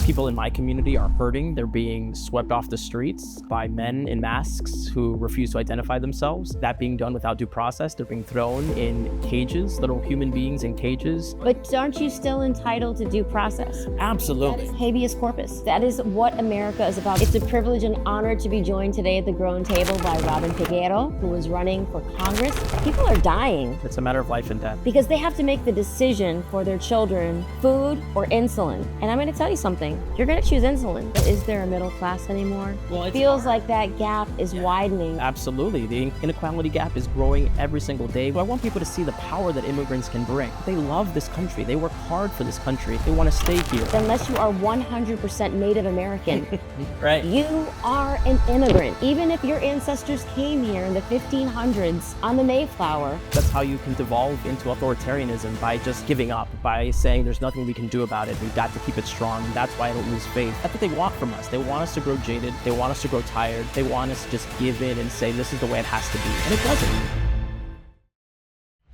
People in my community are hurting. They're being swept off the streets by men in masks who refuse to identify themselves. That being done without due process. They're being thrown in cages, little human beings in cages. But aren't you still entitled to due process? Absolutely. That is habeas corpus. That is what America is about. It's a privilege and honor to be joined today at the Grown Table by Robin Peguero, who is running for Congress. People are dying. It's a matter of life and death. Because they have to make the decision for their children, food or insulin. And I'm going to tell you something. You're going to choose insulin. But is there a middle class anymore? Well, it feels like that gap is widening. Absolutely. The inequality gap is growing every single day. I want people to see the power that immigrants can bring. They love this country. They work hard for this country. They want to stay here. Unless you are 100% Native American, right? You are an immigrant. Even if your ancestors came here in the 1500s on the Mayflower. That's how you can devolve into authoritarianism, by just giving up, by saying there's nothing we can do about it. We've got to keep it strong. That's why I don't lose faith. That's what they want from us. They want us to grow jaded. They want us to grow tired. They want us to just give in and say this is the way it has to be. And it doesn't.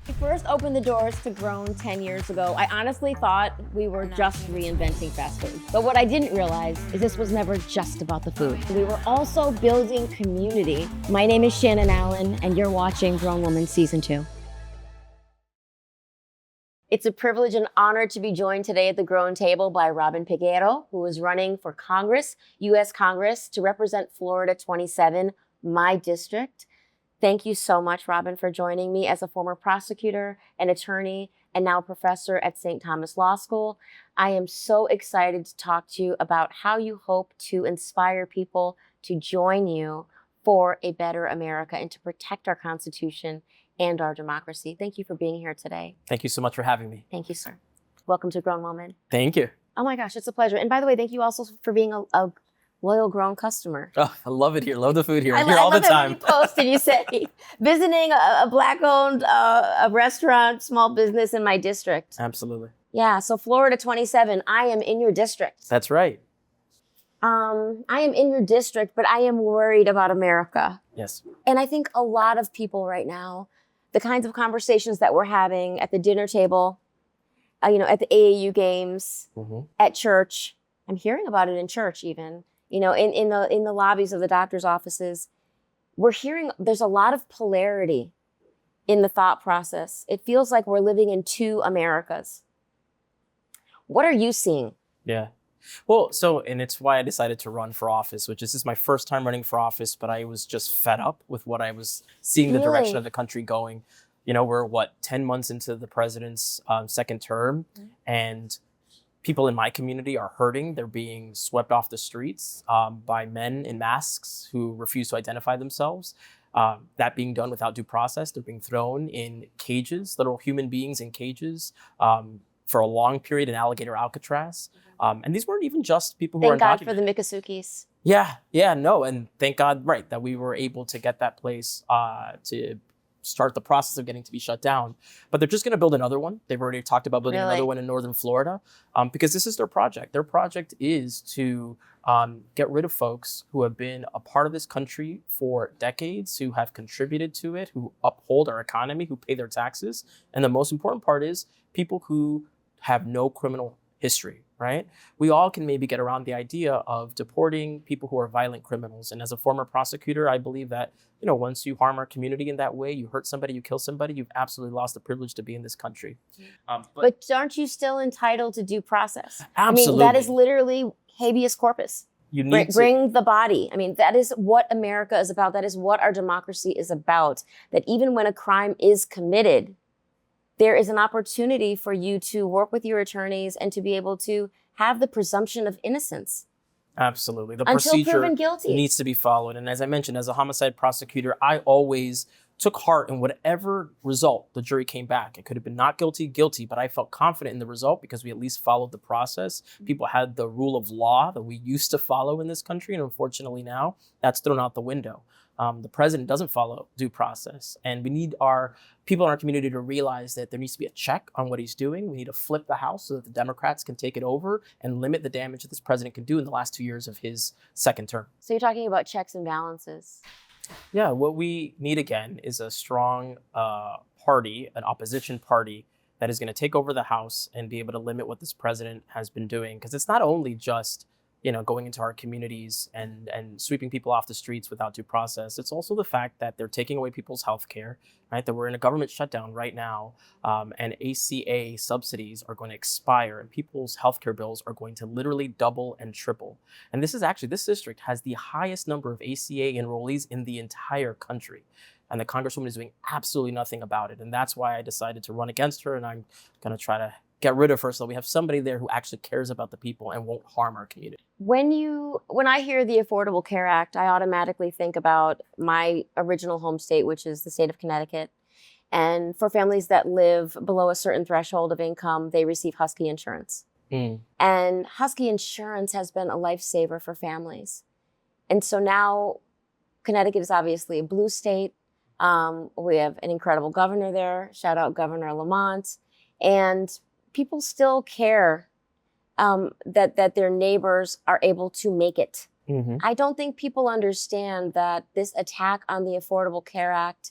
We first opened the doors to Grown 10 years ago. I honestly thought we were just reinventing fast food. But what I didn't realize is this was never just about the food. We were also building community. My name is Shannon Allen, and you're watching Grown Woman Season 2. It's a privilege and honor to be joined today at the Grown Table by Robin Peguero, who is running for Congress, U.S. Congress, to represent Florida 27, my district. Thank you so much, Robin, for joining me as a former prosecutor, an attorney, and now professor at St. Thomas Law School. I am so excited to talk to you about how you hope to inspire people to join you for a better America and to protect our Constitution and our democracy. Thank you for being here today. Thank you so much for having me. Thank you, sir. Welcome to Grown Woman. Thank you. Oh my gosh, it's a pleasure. And by the way, thank you also for being a loyal Grown customer. Oh, I love it here. Love the food here. I'm here all the time. I posted, you said, visiting a Black-owned a restaurant, small business in my district. Absolutely. Yeah, so Florida 27, I am in your district. That's right. I am in your district, but I am worried about America. Yes. And I think a lot of people right now, the kinds of conversations that we're having at the dinner table, at the AAU games, at church, I'm hearing about it in church even, in the lobbies of the doctor's offices, we're hearing there's a lot of polarity in the thought process. It feels like we're living in two Americas. What are you seeing? Yeah. Well, and it's why I decided to run for office, which is my first time running for office, but I was just fed up with what I was seeing the direction of the country going. We're 10 months into the president's second term, and people in my community are hurting. They're being swept off the streets by men in masks who refuse to identify themselves. That being done without due process. They're being thrown in cages, little human beings in cages, for a long period in Alligator Alcatraz. And these weren't even just people who were undocumented. Thank God for the Mikasukis. No. And thank God, that we were able to get that place to start the process of getting to be shut down. But they're just going to build another one. They've already talked about building another one in northern Florida because this is their project. Their project is to get rid of folks who have been a part of this country for decades, who have contributed to it, who uphold our economy, who pay their taxes. And the most important part is people who have no criminal history, right? We all can maybe get around the idea of deporting people who are violent criminals. And as a former prosecutor, I believe that, once you harm our community in that way, you hurt somebody, you kill somebody, you've absolutely lost the privilege to be in this country. But aren't you still entitled to due process? Absolutely. That is literally habeas corpus. You need bring the body. That is what America is about. That is what our democracy is about. That even when a crime is committed, there is an opportunity for you to work with your attorneys and to be able to have the presumption of innocence. Absolutely. The until procedure proven guilty needs to be followed. And as I mentioned, as a homicide prosecutor, I always took heart in whatever result the jury came back. It could have been not guilty, guilty, but I felt confident in the result because we at least followed the process. People had the rule of law that we used to follow in this country. And unfortunately now that's thrown out the window. The president doesn't follow due process. And we need our people in our community to realize that there needs to be a check on what he's doing. We need to flip the House so that the Democrats can take it over and limit the damage that this president can do in the last 2 years of his second term. So you're talking about checks and balances. Yeah, what we need again is a strong party, an opposition party that is going to take over the House and be able to limit what this president has been doing. Because it's not only just, going into our communities and sweeping people off the streets without due process. It's also the fact that they're taking away people's health care, right? That we're in a government shutdown right now, and ACA subsidies are going to expire, and people's healthcare bills are going to literally double and triple. And this district has the highest number of ACA enrollees in the entire country. And the Congresswoman is doing absolutely nothing about it. And that's why I decided to run against her, and I'm going to try to get rid of her so we have somebody there who actually cares about the people and won't harm our community. When I hear the Affordable Care Act, I automatically think about my original home state, which is the state of Connecticut. And for families that live below a certain threshold of income, they receive Husky insurance. And Husky insurance has been a lifesaver for families. And so now Connecticut is obviously a blue state. We have an incredible governor there. Shout out Governor Lamont. And people still care that their neighbors are able to make it. I don't think people understand that this attack on the Affordable Care Act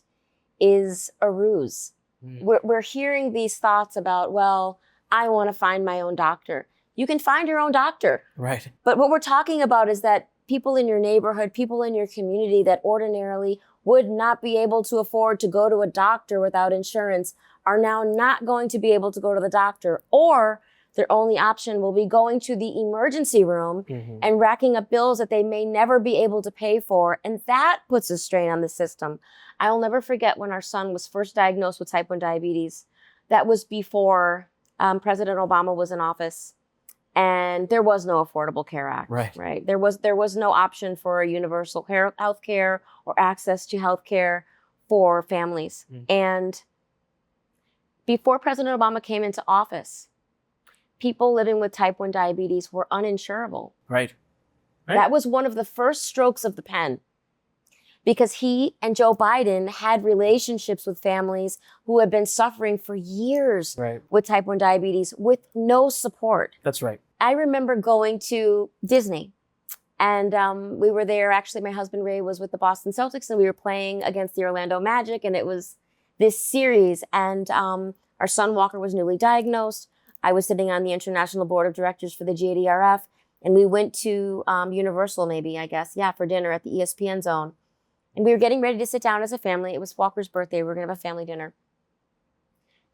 is a ruse. We're hearing these thoughts about, well, I want to find my own doctor. You can find your own doctor. Right. But what we're talking about is that people in your neighborhood, people in your community that ordinarily would not be able to afford to go to a doctor without insurance are now not going to be able to go to the doctor, or their only option will be going to the emergency room and racking up bills that they may never be able to pay for. And that puts a strain on the system. I'll never forget when our son was first diagnosed with type 1 diabetes. That was before President Obama was in office. And there was no Affordable Care Act, right? There was no option for universal health care or access to health care for families. And before President Obama came into office, people living with type 1 diabetes were uninsurable. Right. That was one of the first strokes of the pen, because he and Joe Biden had relationships with families who had been suffering for years with type 1 diabetes with no support. That's right. I remember going to Disney, and we were there. Actually, my husband Ray was with the Boston Celtics, and we were playing against the Orlando Magic, and it was this series. And our son Walker was newly diagnosed. I was sitting on the International Board of Directors for the JDRF, and we went to Universal, for dinner at the ESPN Zone. And we were getting ready to sit down as a family. It was Walker's birthday. We were going to have a family dinner.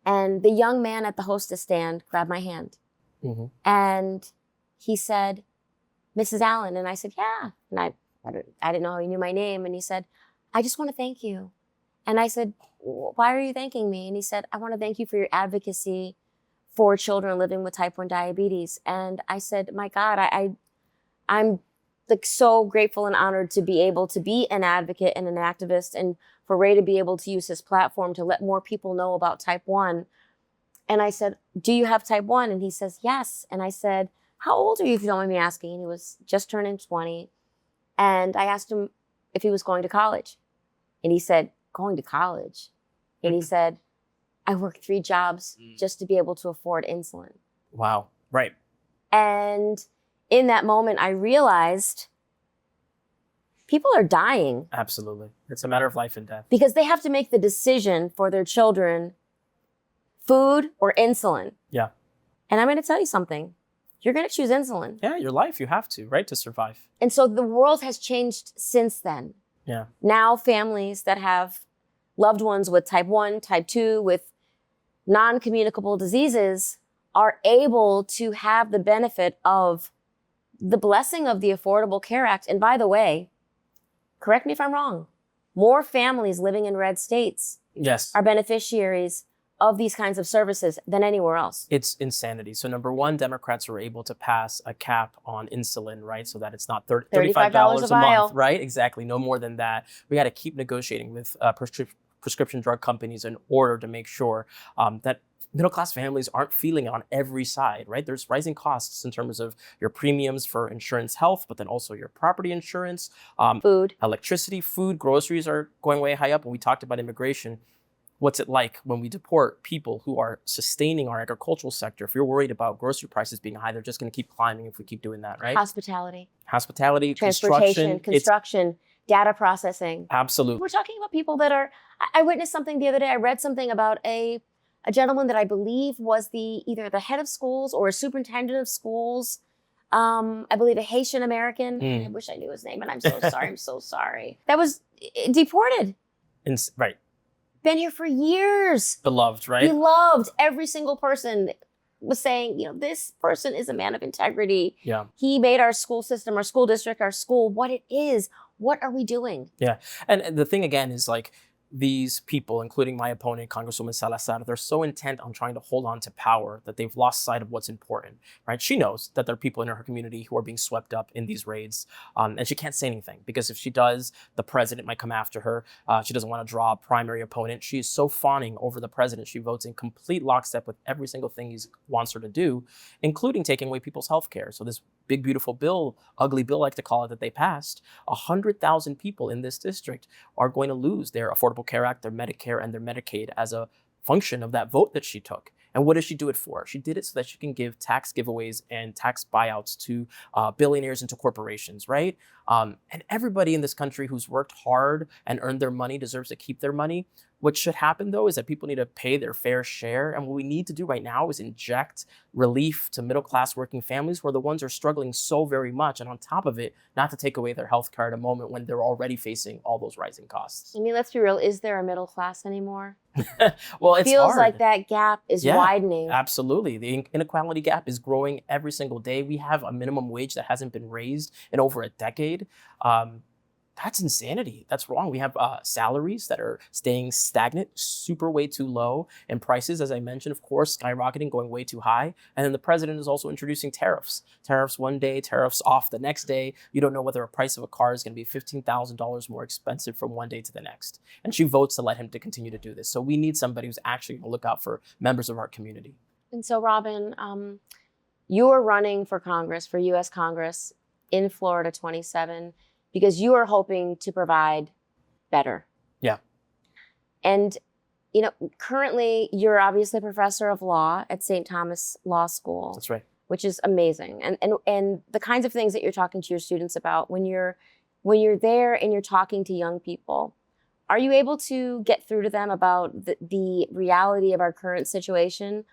And the young man at the hostess stand grabbed my hand. And he said, "Mrs. Allen." And I said, "Yeah." And I didn't know how he knew my name. And he said, "I just want to thank you." And I said, "Why are you thanking me?" And he said, "I want to thank you for your advocacy for children living with type 1 diabetes." And I said, "My God, I'm like so grateful and honored to be able to be an advocate and an activist, and for Ray to be able to use his platform to let more people know about type 1. And I said, "Do you have type 1? And he says, "Yes." And I said, "How old are you, if you don't mind me asking?" And he was just turning 20. And I asked him if he was going to college. And he said, "Going to college?" And he said, "I worked 3 jobs just to be able to afford insulin." Wow. Right. And in that moment, I realized people are dying. Absolutely. It's a matter of life and death. Because they have to make the decision for their children, food or insulin. Yeah. And I'm going to tell you something. You're going to choose insulin. Yeah, your life, you have to, right, to survive. And so the world has changed since then. Yeah. Now families that have loved ones with type 1, type 2, with non-communicable diseases are able to have the benefit of the blessing of the Affordable Care Act. And by the way, correct me if I'm wrong, more families living in red states are beneficiaries of these kinds of services than anywhere else. It's insanity. So number one, Democrats were able to pass a cap on insulin, right? So that it's not $35 a month, right? Exactly. No more than that. We got to keep negotiating with prescription drug companies in order to make sure that middle-class families aren't feeling it on every side, right? There's rising costs in terms of your premiums for insurance health, but then also your property insurance, food, electricity, food, groceries are going way high up. When we talked about immigration, what's it like when we deport people who are sustaining our agricultural sector? If you're worried about grocery prices being high, they're just going to keep climbing if we keep doing that, right? Hospitality, transportation, construction, data processing. Absolutely. We're talking about people that are, I witnessed something the other day. I read something about a a gentleman that I believe was either the head of schools or a superintendent of schools. I believe a Haitian American. I wish I knew his name, and I'm so sorry. I'm so sorry. That was deported. Right. Been here for years. Beloved, right? Beloved. Every single person was saying, this person is a man of integrity. Yeah. He made our school system, our school district, our school what it is. What are we doing? Yeah. And the thing again is like, these people, including my opponent, Congresswoman Salazar, they're so intent on trying to hold on to power that they've lost sight of what's important, right? She knows that there are people in her community who are being swept up in these raids, and she can't say anything because if she does, the president might come after her. She doesn't want to draw a primary opponent. She is so fawning over the president. She votes in complete lockstep with every single thing he wants her to do, including taking away people's health care. So this big, beautiful bill, ugly bill, I like to call it, that they passed, 100,000 people in this district are going to lose their Affordable Care Act, their Medicare, and their Medicaid as a function of that vote that she took. And what does she do it for? She did it so that she can give tax giveaways and tax buyouts to billionaires and to corporations, right? And everybody in this country who's worked hard and earned their money deserves to keep their money. What should happen, though, is that people need to pay their fair share. And what we need to do right now is inject relief to middle-class working families who are the ones who are struggling so very much. And on top of it, not to take away their health care at a moment when they're already facing all those rising costs. I mean, let's be real. Is there a middle class anymore? Well, it's feels hard. like that gap is widening. Absolutely. The inequality gap is growing every single day. We have a minimum wage that hasn't been raised in over a decade. That's insanity. That's wrong. We have salaries that are staying stagnant, super way too low, and prices, as I mentioned, of course, skyrocketing, going way too high. And then the president is also introducing tariffs. Tariffs one day, tariffs off the next day. You don't know whether a price of a car is going to be $15,000 more expensive from one day to the next. And she votes to let him to continue to do this. So we need somebody who's actually going to look out for members of our community. And so, Robin, you are running for Congress, for U.S. Congress in Florida 27. Because you are hoping to provide better. Yeah. And, currently you're obviously a professor of law at St. Thomas Law School. That's right. Which is amazing. And the kinds of things that you're talking to your students about when you're there and you're talking to young people, are you able to get through to them about the reality of our current situation?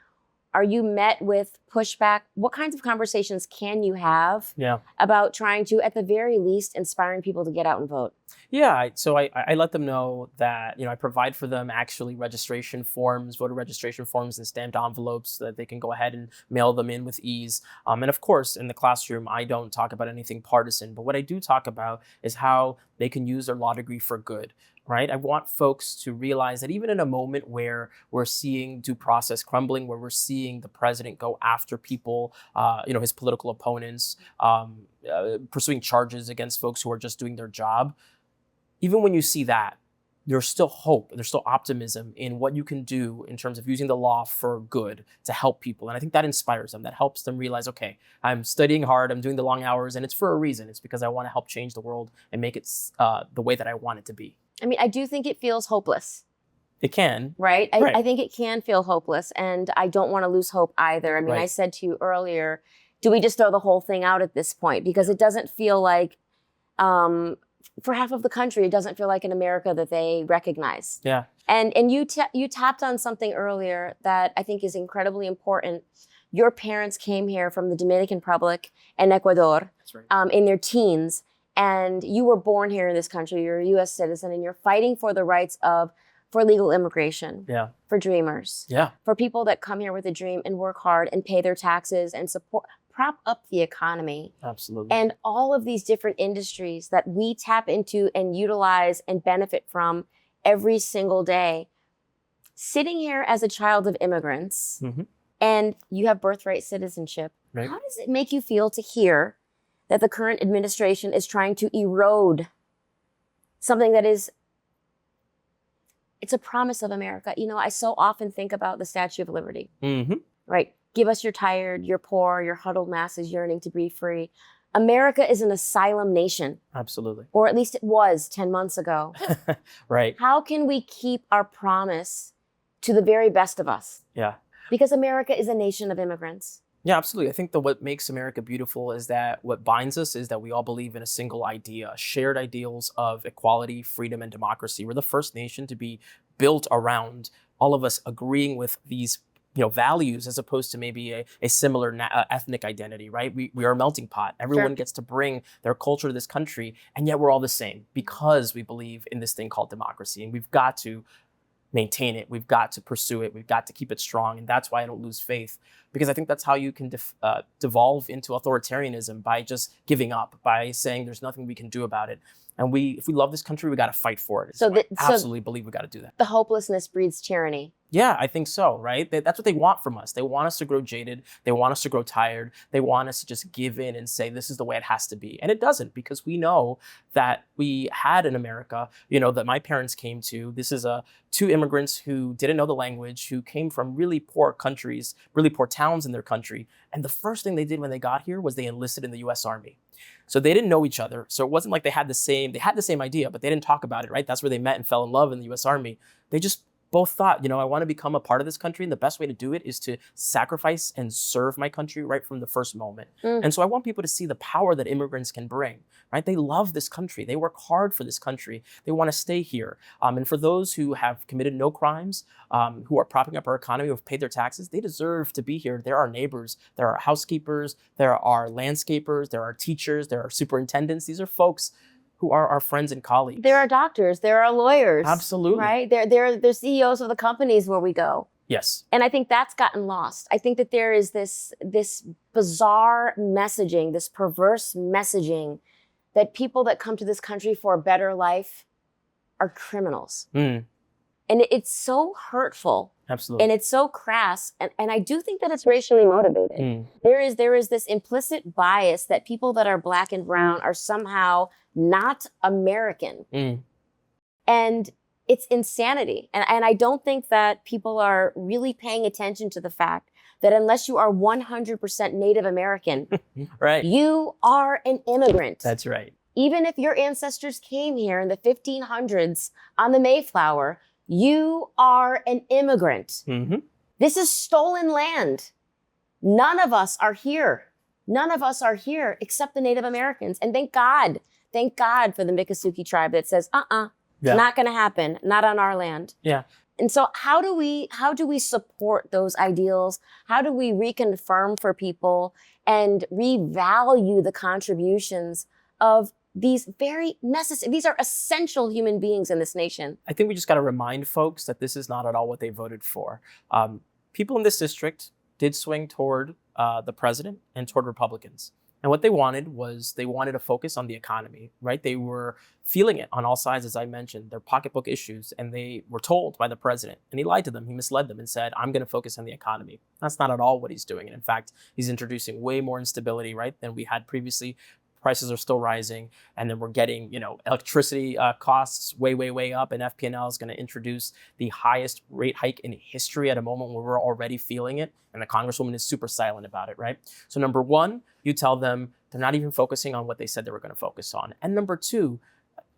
Are you met with pushback? What kinds of conversations can you have about trying to, at the very least, inspiring people to get out and vote? Yeah, so I let them know that, I provide for them actually registration forms, voter registration forms and stamped envelopes so that they can go ahead and mail them in with ease. And of course, in the classroom, I don't talk about anything partisan, but what I do talk about is how they can use their law degree for good. Right? I want folks to realize that even in a moment where we're seeing due process crumbling, where we're seeing the president go after people, his political opponents, pursuing charges against folks who are just doing their job, even when you see that, there's still hope, there's still optimism in what you can do in terms of using the law for good to help people. And I think that inspires them, that helps them realize, okay, I'm studying hard, I'm doing the long hours, and it's for a reason. It's because I want to help change the world and make it the way that I want it to be. I mean, I do think it feels hopeless. It can. Right? I think it can feel hopeless, and I don't want to lose hope either. I mean, I said to you earlier, do we just throw the whole thing out at this point? Because it doesn't feel like, for half of the country, it doesn't feel like an America that they recognize. Yeah. And you tapped on something earlier that I think is incredibly important. Your parents came here from the Dominican Republic and Ecuador in their teens. And you were born here in this country, you're a U.S. citizen, and you're fighting for the rights for legal immigration, for dreamers, for people that come here with a dream and work hard and pay their taxes and prop up the economy. Absolutely. And all of these different industries that we tap into and utilize and benefit from every single day. Sitting here as a child of immigrants, and you have birthright citizenship, how does it make you feel to hear that the current administration is trying to erode something that it's a promise of America? I so often think about the Statue of Liberty, right? Give us your tired, your poor, your huddled masses yearning to be free. America is an asylum nation. Absolutely. Or at least it was 10 months ago. Right. How can we keep our promise to the very best of us? Yeah. Because America is a nation of immigrants. Yeah, absolutely. I think that what makes America beautiful is that what binds us is that we all believe in a single idea, shared ideals of equality, freedom, and democracy. We're the first nation to be built around all of us agreeing with these values as opposed to maybe a similar ethnic identity, right? We are a melting pot. Everyone gets to bring their culture to this country, and yet we're all the same because we believe in this thing called democracy, and we've got to maintain it. We've got to pursue it. We've got to keep it strong, and that's why I don't lose faith, because I think that's how you can devolve into authoritarianism, by just giving up, by saying there's nothing we can do about it. And if we love this country, we got to fight for it. So I absolutely believe we got to do that. The hopelessness breeds tyranny. Yeah, I think so, right? That's what they want from us. They want us to grow jaded. They want us to grow tired. They want us to just give in and say, this is the way it has to be. And it doesn't, because we know that we had in America, that my parents came to. This is two immigrants who didn't know the language, who came from really poor countries, really poor towns in their country. And the first thing they did when they got here was they enlisted in the US Army. So they didn't know each other. So it wasn't like they had the same idea, but they didn't talk about it, right? That's where they met and fell in love in the US Army. They just both thought, I want to become a part of this country, and the best way to do it is to sacrifice and serve my country right from the first moment. And so I want people to see the power that immigrants can bring, right? They love this country. They work hard for this country. They want to stay here. And for those who have committed no crimes, who are propping up our economy, who have paid their taxes, they deserve to be here. They're our neighbors. There are housekeepers. There are landscapers. There are teachers. There are superintendents. These are folks who are our friends and colleagues. There are doctors, there are lawyers. Absolutely. Right? They're CEOs of the companies where we go. Yes. And I think that's gotten lost. I think that there is this bizarre messaging, this perverse messaging, that people that come to this country for a better life are criminals. And it's so hurtful. Absolutely. And it's so crass. And I do think that it's racially motivated. There is this implicit bias that people that are Black and brown are somehow not American. And it's insanity. And I don't think that people are really paying attention to the fact that unless you are 100% Native American, right, you are an immigrant. That's right. Even if your ancestors came here in the 1500s on the Mayflower, you are an immigrant. This is stolen land. None of us are here. None of us are here except the Native Americans. And thank God for the Miccosukee tribe that says, not going to happen. Not on our land. Yeah. And so how do we support those ideals? How do we reconfirm for people and revalue the contributions of these very necessary, these are essential human beings in this nation? I think we just got to remind folks that this is not at all what they voted for. People in this district did swing toward the president and toward Republicans. And what they wanted a focus on the economy, right? They were feeling it on all sides, as I mentioned, their pocketbook issues, and they were told by the president, and he lied to them, he misled them and said, I'm going to focus on the economy. That's not at all what he's doing. And in fact, he's introducing way more instability, right, than we had previously. Prices are still rising, and then we're getting, electricity costs way up, and FP&L is going to introduce the highest rate hike in history at a moment where we're already feeling it, and the Congresswoman is super silent about it, right? So number one, you tell them they're not even focusing on what they said they were going to focus on. And number two,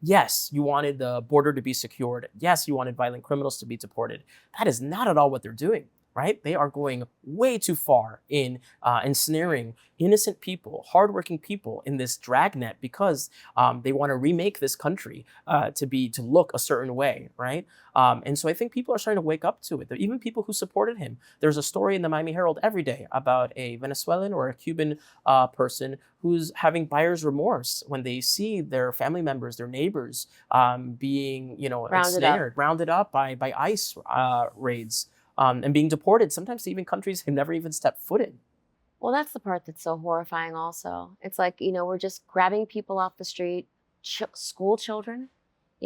yes, you wanted the border to be secured. Yes, you wanted violent criminals to be deported. That is not at all what they're doing. Right? They are going way too far in ensnaring innocent people, hardworking people in this dragnet because they want to remake this country to look a certain way, right? And so I think people are starting to wake up to it. Even people who supported him. There's a story in the Miami Herald every day about a Venezuelan or a Cuban person who's having buyer's remorse when they see their family members, their neighbors being, rounded up by ICE raids. And being deported, sometimes to even countries they've never even stepped foot in. Well, that's the part that's so horrifying also. It's like, we're just grabbing people off the street, school children.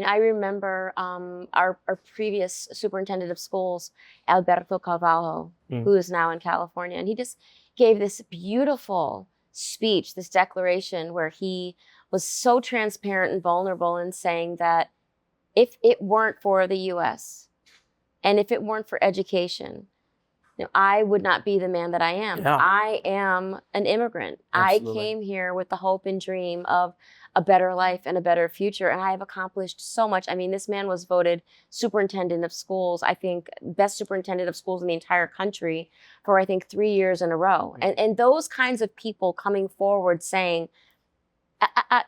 I remember our previous superintendent of schools, Alberto Carvalho, who is now in California, and he just gave this beautiful speech, this declaration where he was so transparent and vulnerable in saying that if it weren't for the U.S., and if it weren't for education, I would not be the man that I am. Yeah. I am an immigrant. Absolutely. I came here with the hope and dream of a better life and a better future, and I have accomplished so much. I mean, this man was voted superintendent of schools, I think best superintendent of schools in the entire country for, I think, 3 years in a row. And those kinds of people coming forward saying,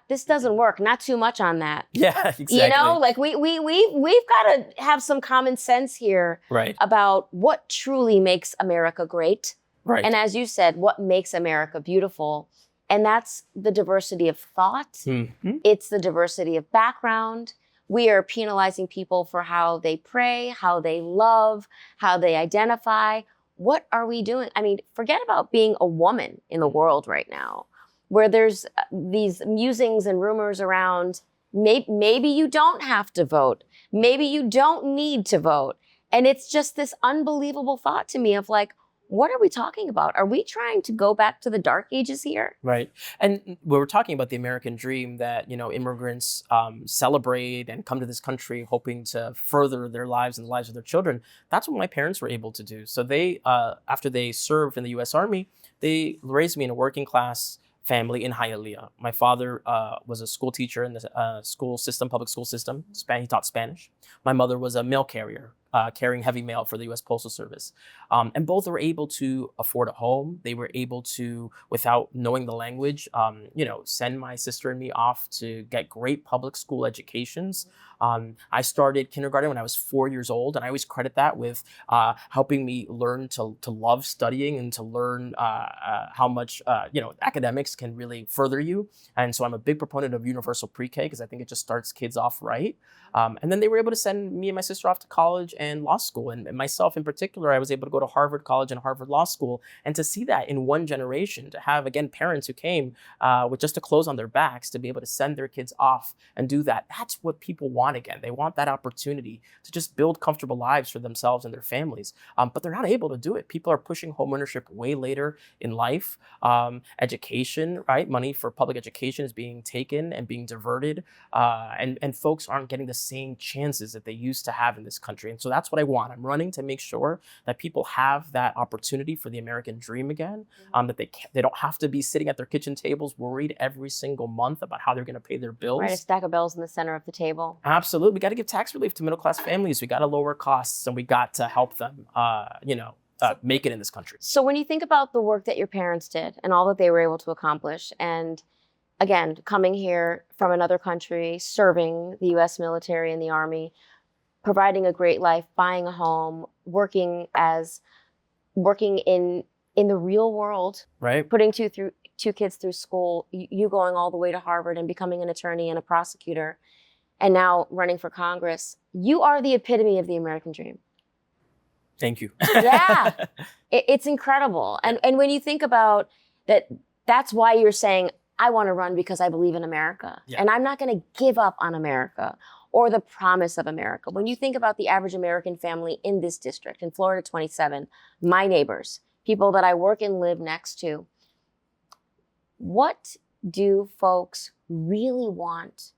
this doesn't work. Not too much on that. Yeah, exactly. You know, like we've got to have some common sense here Right. about what truly makes America great. Right. And as you said, what makes America beautiful. And that's the diversity of thought. Mm-hmm. It's the diversity of background. We are penalizing people for how they pray, how they love, how they identify. What are we doing? I mean, forget about being a woman in the world right now, where there's these musings and rumors around maybe you don't have to vote. Maybe you don't need to vote. And it's just this unbelievable thought to me of like, what are we talking about? Are we trying to go back to the dark ages here? Right. And we were talking about the American dream that, immigrants celebrate and come to this country hoping to further their lives and the lives of their children. That's what my parents were able to do. So they, after they served in the U.S. Army, they raised me in a working class family in Hialeah. My father was a school teacher in the school system, public school system. He taught Spanish. My mother was a mail carrier, carrying heavy mail for the U.S. Postal Service. And both were able to afford a home. They were able to, without knowing the language, send my sister and me off to get great public school educations. I started kindergarten when I was 4 years old, and I always credit that with helping me learn to love studying and to learn how much academics can really further you. And so I'm a big proponent of universal pre-K because I think it just starts kids off right. And then they were able to send me and my sister off to college and law school. And myself in particular, I was able to go to Harvard College and Harvard Law School. And to see that in one generation, to have, again, parents who came with just the clothes on their backs to be able to send their kids off and do that, that's what people want again. They want that opportunity to just build comfortable lives for themselves and their families. But they're not able to do it. People are pushing homeownership way later in life. Education, right? Money for public education is being taken and being diverted. And folks aren't getting the same chances that they used to have in this country. And so that's what I want. I'm running to make sure that people have that opportunity for the American dream again, that they don't have to be sitting at their kitchen tables worried every single month about how they're going to pay their bills. Right, a stack of bills in the center of the table. Absolutely. We got to give tax relief to middle-class families. We got to lower costs, and we got to help them, make it in this country. So when you think about the work that your parents did and all that they were able to accomplish, and again, coming here from another country, serving the U.S. military and the Army, providing a great life, buying a home, working in the real world, right? Putting two kids through school, you going all the way to Harvard and becoming an attorney and a prosecutor, and now running for Congress. You are the epitome of the American dream. Thank you. Yeah, it's incredible. And when you think about that, that's why you're saying, I want to run because I believe in America. Yeah. And I'm not going to give up on America or the promise of America. When you think about the average American family in this district, in Florida 27, my neighbors, people that I work and live next to, what do folks really want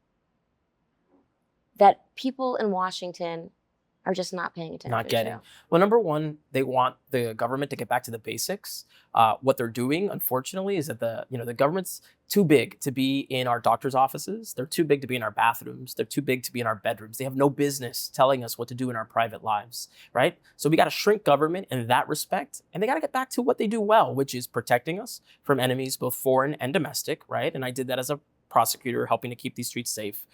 that people in Washington are just not paying attention Not getting. to? Well, number one, they want the government to get back to the basics. What they're doing, unfortunately, is that the government's too big to be in our doctor's offices. They're too big to be in our bathrooms. They're too big to be in our bedrooms. They have no business telling us what to do in our private lives, right? So we got to shrink government in that respect, and they got to get back to what they do well, which is protecting us from enemies, both foreign and domestic, right? And I did that as a prosecutor, helping to keep these streets safe.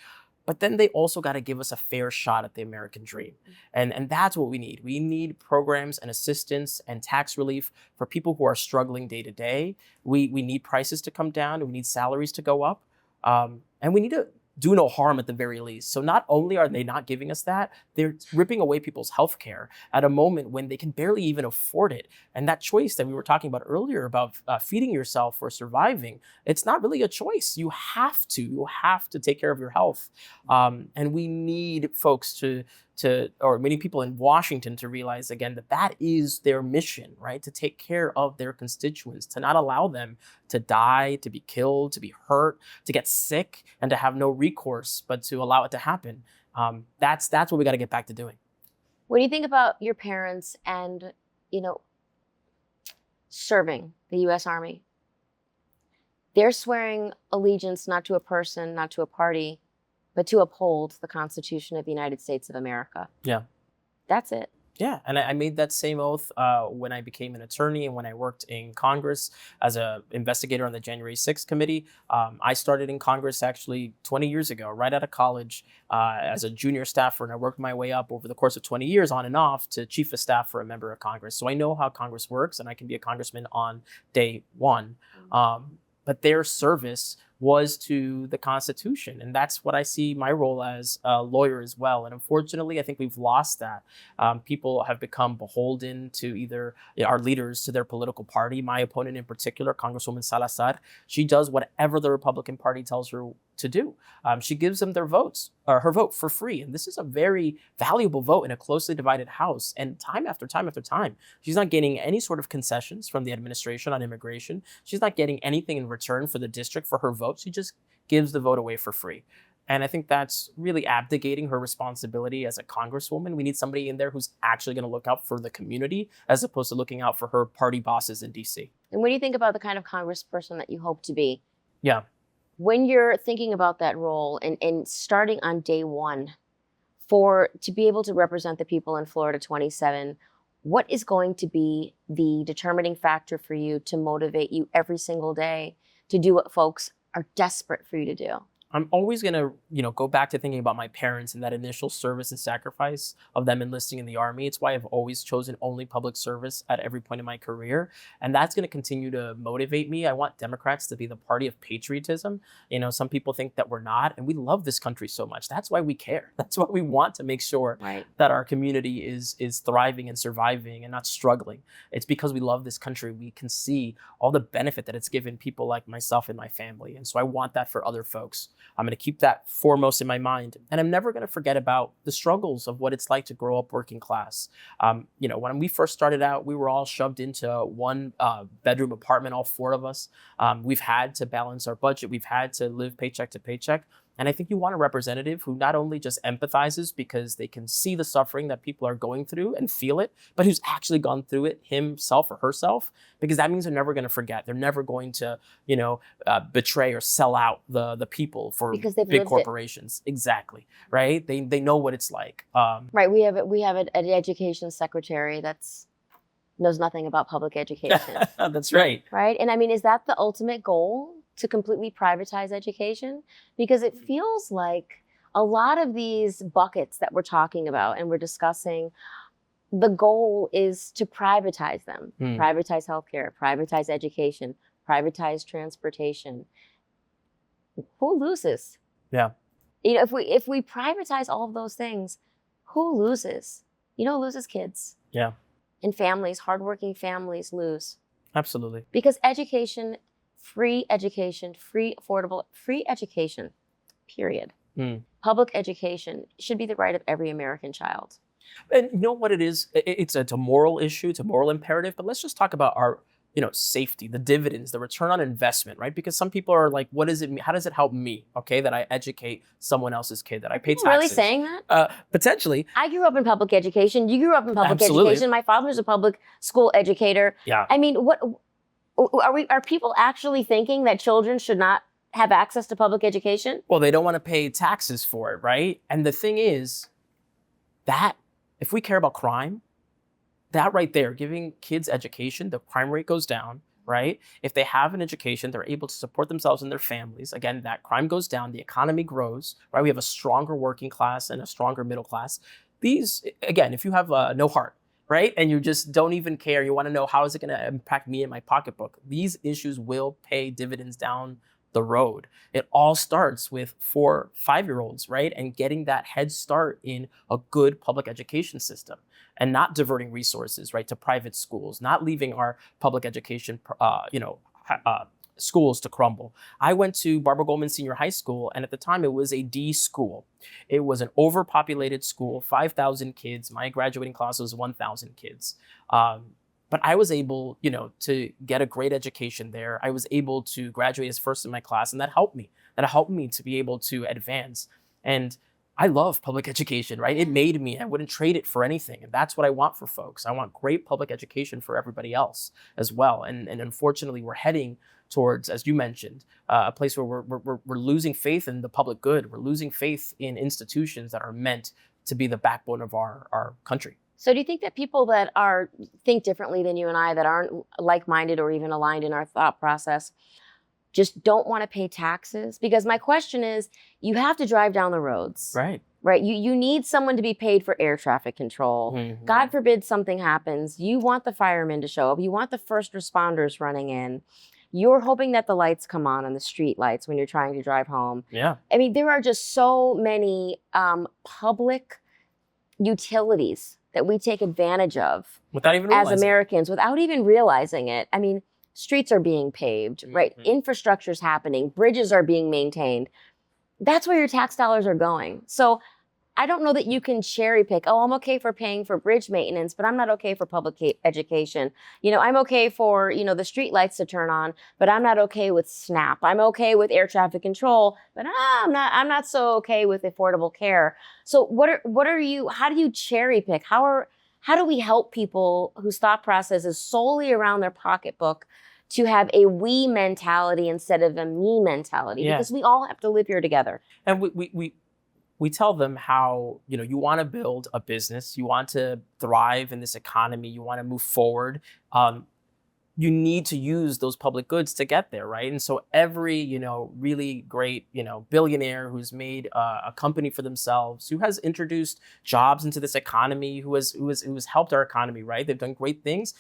But then they also got to give us a fair shot at the American dream. And that's what we need. We need programs and assistance and tax relief for people who are struggling day to day. We need prices to come down, and we need salaries to go up. And we need to do no harm at the very least. So not only are they not giving us that, they're ripping away people's health care at a moment when they can barely even afford it. And that choice that we were talking about earlier about feeding yourself or surviving, it's not really a choice. You have to take care of your health. And we need folks or many people in Washington to realize again that is their mission, right? To take care of their constituents, to not allow them to die, to be killed, to be hurt, to get sick, and to have no recourse, but to allow it to happen. That's what we got to get back to doing. When you think about your parents and, serving the U.S. Army, they're swearing allegiance not to a person, not to a party, but to uphold the Constitution of the United States of America. Yeah. That's it. Yeah, and I made that same oath when I became an attorney and when I worked in Congress as an investigator on the January 6th committee. I started in Congress actually 20 years ago, right out of college, as a junior staffer, and I worked my way up over the course of 20 years on and off to chief of staff for a member of Congress. So I know how Congress works, and I can be a congressman on day one. But their service was to the Constitution. And that's what I see my role as a lawyer as well. And unfortunately, I think we've lost that. People have become beholden to either our leaders, to their political party. My opponent in particular, Congresswoman Salazar, she does whatever the Republican Party tells her to do. She gives them their votes, or her vote, for free. And this is a very valuable vote in a closely divided House. And time after time after time, she's not getting any sort of concessions from the administration on immigration. She's not getting anything in return for the district for her vote. She just gives the vote away for free. And I think that's really abdicating her responsibility as a congresswoman. We need somebody in there who's actually going to look out for the community as opposed to looking out for her party bosses in DC. And what do you think about the kind of congressperson that you hope to be? Yeah. When you're thinking about that role and starting on day one, to be able to represent the people in Florida 27, what is going to be the determining factor for you to motivate you every single day to do what folks are desperate for you to do? I'm always going to, go back to thinking about my parents and that initial service and sacrifice of them enlisting in the Army. It's why I've always chosen only public service at every point in my career. And that's going to continue to motivate me. I want Democrats to be the party of patriotism. Some people think that we're not, and we love this country so much. That's why we care. That's why we want to make sure that our community is thriving and surviving and not struggling. It's because we love this country. We can see all the benefit that it's given people like myself and my family. And so I want that for other folks. I'm going to keep that foremost in my mind. And I'm never going to forget about the struggles of what it's like to grow up working class. When we first started out, we were all shoved into one bedroom apartment, all four of us. We've had to balance our budget. We've had to live paycheck to paycheck. And I think you want a representative who not only just empathizes because they can see the suffering that people are going through and feel it, but who's actually gone through it himself or herself, because that means they're never going to forget. They're never going to, betray or sell out the people for big corporations. Exactly. Right. They know what it's like. Right. We have an education secretary that's knows nothing about public education. That's right. Right. And I mean, is that the ultimate goal? To completely privatize education? Because it feels like a lot of these buckets that we're talking about and we're discussing, the goal is to privatize them. Privatize healthcare, privatize education, privatize transportation. Who loses? Yeah. If we privatize all of those things, who loses? Who loses? Kids. Yeah. And families, hardworking families lose. Absolutely. Because education, free education, free, affordable, free education, period. Public education should be the right of every American child. And you know what it is? It's a moral issue, it's a moral imperative, but let's just talk about our, safety, the dividends, the return on investment, right? Because some people are like, what does it mean? How does it help me? Okay, that I educate someone else's kid, that I pay taxes. Really saying that? Potentially. I grew up in public education. You grew up in public education. My father's a public school educator. Yeah. I mean, what are people actually thinking that children should not have access to public education? Well, they don't want to pay taxes for it, right? And the thing is that if we care about crime, that right there, giving kids education, the crime rate goes down, right? If they have an education, they're able to support themselves and their families. Again, that crime goes down, the economy grows, right? We have a stronger working class and a stronger middle class. These, again, if you have no heart, right? And you just don't even care, you want to know how is it going to impact me and my pocketbook, these issues will pay dividends down the road. It all starts with 4, 5-year-olds, right? And getting that head start in a good public education system and not diverting resources, right, to private schools, not leaving our public education, schools to crumble. I went to Barbara Goldman Senior High School, and at the time it was a D school. It was an overpopulated school, 5,000 kids. My graduating class was 1,000 kids. But I was able, to get a great education there. I was able to graduate as first in my class, and that helped me. That helped me to be able to advance. And I love public education, right? It made me. I wouldn't trade it for anything. And that's what I want for folks. I want great public education for everybody else as well. And unfortunately, we're heading towards, as you mentioned, a place where we're losing faith in the public good. We're losing faith in institutions that are meant to be the backbone of our country. So do you think that people that think differently than you and I, that aren't like-minded or even aligned in our thought process, just don't want to pay taxes? Because my question is, you have to drive down the roads. Right. Right. You need someone to be paid for air traffic control. Mm-hmm. God forbid something happens. You want the firemen to show up. You want the first responders running in. You're hoping that the lights come on the street lights when you're trying to drive home. Yeah. I mean, there are just so many public utilities that we take advantage of Without even as realizing. Americans without even realizing it. I mean, streets are being paved, right? Infrastructure's happening. Bridges are being maintained. That's where your tax dollars are going. So I don't know that you can cherry pick. Oh, I'm okay for paying for bridge maintenance, but I'm not okay for public education. You know, I'm okay for, the street lights to turn on, but I'm not okay with SNAP. I'm okay with air traffic control, but I'm not so okay with affordable care. So how do you cherry pick? How do we help people whose thought process is solely around their pocketbook to have a we mentality instead of a me mentality? Yeah. Because we all have to live here together. And we tell them how, you want to build a business, you want to thrive in this economy, you want to move forward. You need to use those public goods to get there, right? And so every, really great, billionaire who's made a company for themselves, who has introduced jobs into this economy, who has helped our economy, right? They've done great things.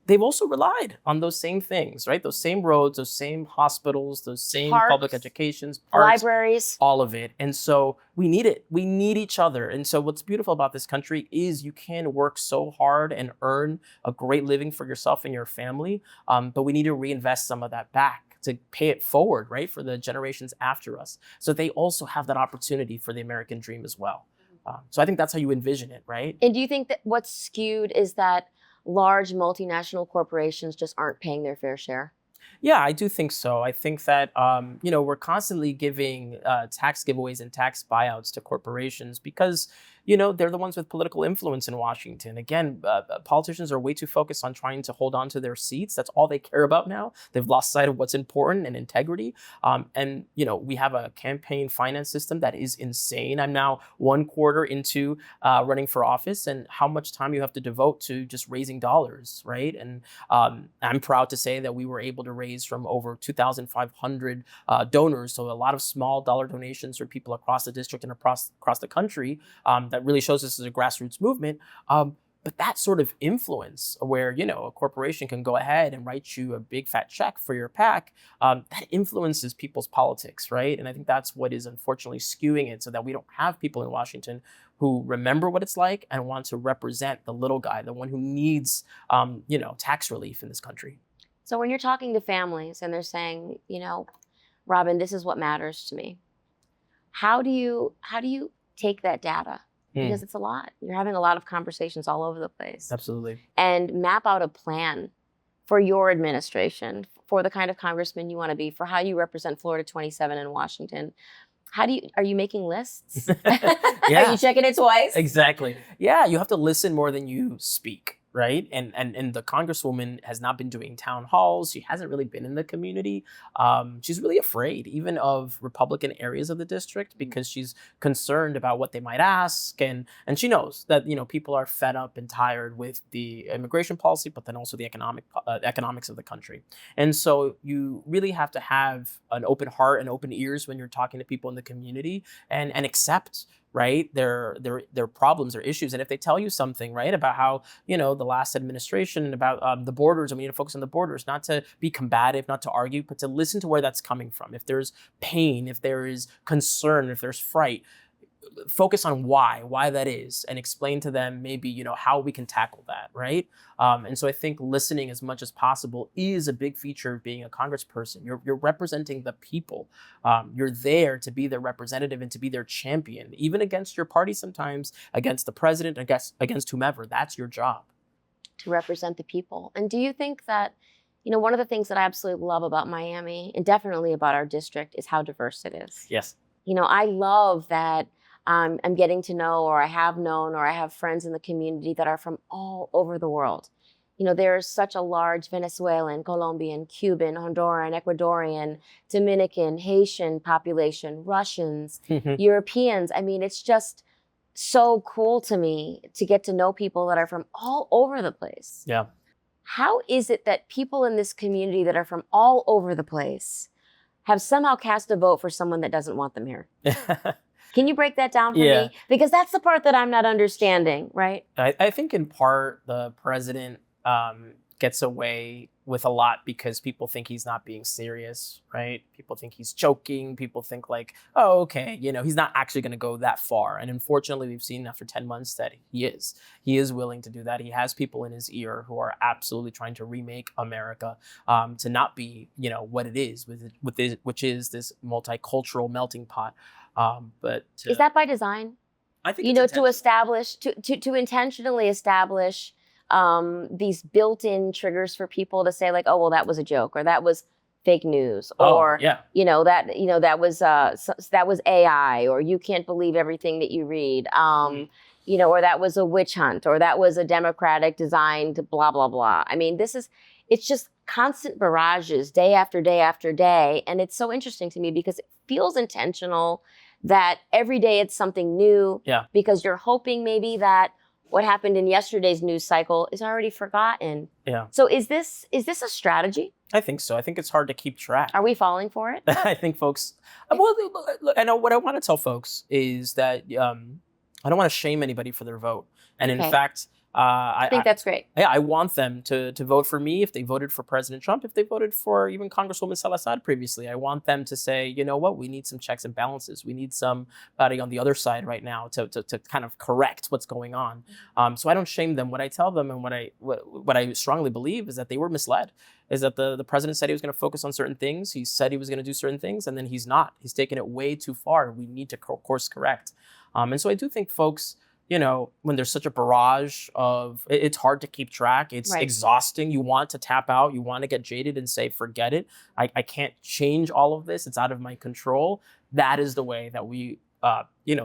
They've also relied on those same things, right? Those same roads, those same hospitals, those same Parks, public educations, parks, libraries, all of it. And so we need it. We need each other. And so what's beautiful about this country is you can work so hard and earn a great living for yourself and your family, but we need to reinvest some of that back to pay it forward, right, for the generations after us, so they also have that opportunity for the American dream as well. So I think that's how you envision it, right? And do you think that what's skewed is that large multinational corporations just aren't paying their fair share? Yeah, I do think so. I think that, we're constantly giving tax giveaways and tax buyouts to corporations because, they're the ones with political influence in Washington. Again, politicians are way too focused on trying to hold on to their seats. That's all they care about now. They've lost sight of what's important and integrity. And we have a campaign finance system that is insane. I'm now 1 quarter into running for office, and how much time you have to devote to just raising dollars, right? And I'm proud to say that we were able to raise from over 2,500 donors. So a lot of small dollar donations for people across the district and across the country. That really shows this as a grassroots movement. But that sort of influence where, a corporation can go ahead and write you a big fat check for your PAC, that influences people's politics, right? And I think that's what is unfortunately skewing it, so that we don't have people in Washington who remember what it's like and want to represent the little guy, the one who needs, tax relief in this country. So when you're talking to families and they're saying, Robin, this is what matters to me, how do you take that data? Because it's a lot. You're having a lot of conversations all over the place. Absolutely. And map out a plan for your administration, for the kind of congressman you want to be, for how you represent Florida 27 in Washington. Are you making lists? Yeah. Are you checking it twice? Exactly. Yeah, you have to listen more than you speak, right? And the Congresswoman has not been doing town halls. She hasn't really been in the community. She's really afraid even of Republican areas of the district because she's concerned about what they might ask. And she knows that, people are fed up and tired with the immigration policy, but then also the economics of the country. And so you really have to have an open heart and open ears when you're talking to people in the community and accept, right, their problems, their issues. And if they tell you something, right, about how, the last administration and about the borders, and we need to focus on the borders, not to be combative, not to argue, but to listen to where that's coming from. If there's pain, if there is concern, if there's fright, focus on why that is, and explain to them maybe, how we can tackle that, right? And so I think listening as much as possible is a big feature of being a congressperson. You're representing the people. You're there to be their representative and to be their champion, even against your party sometimes, against the president, against whomever. That's your job. To represent the people. And do you think that, one of the things that I absolutely love about Miami, and definitely about our district, is how diverse it is? Yes. I love that I'm getting to know, or I have known, or I have friends in the community that are from all over the world. There's such a large Venezuelan, Colombian, Cuban, Honduran, Ecuadorian, Dominican, Haitian population, Russians, Europeans. I mean, it's just so cool to me to get to know people that are from all over the place. Yeah. How is it that people in this community that are from all over the place have somehow cast a vote for someone that doesn't want them here? Can you break that down for me? Because that's the part that I'm not understanding, right? I think in part the president gets away with a lot because people think he's not being serious, right? People think he's joking. People think like, oh, okay, he's not actually going to go that far. And unfortunately, we've seen after 10 months that he is. He is willing to do that. He has people in his ear who are absolutely trying to remake America to not be, what it is, which is this multicultural melting pot. But is that by design? I think to establish, to intentionally establish these built-in triggers for people to say like, oh, well, that was a joke, or that was fake news, or that was AI, or you can't believe everything that you read, or that was a witch hunt, or that was a Democratic designed blah blah blah. I mean, it's just constant barrages day after day after day, and it's so interesting to me because it feels intentional that every day it's something new. Yeah. Because you're hoping maybe that what happened in yesterday's news cycle is already forgotten. Yeah. So is this a strategy? I think so. I think it's hard to keep track. Are we falling for it? I think folks, well, look, I know what I want to tell folks is that I don't want to shame anybody for their vote. And in fact, I think that's great. Yeah, I want them to vote for me if they voted for President Trump, if they voted for even Congresswoman Salazar previously. I want them to say, you know what, we need some checks and balances. We need somebody on the other side right now to kind of correct what's going on. So I don't shame them. What I tell them and what I strongly believe is that they were misled, is that the president said he was going to focus on certain things. He said he was going to do certain things, and then he's not. He's taken it way too far. We need to course correct. And so I do think folks, when there's such a barrage of, it's hard to keep track. It's exhausting. You want to tap out. You want to get jaded and say, forget it. I can't change all of this. It's out of my control. That is the way that we,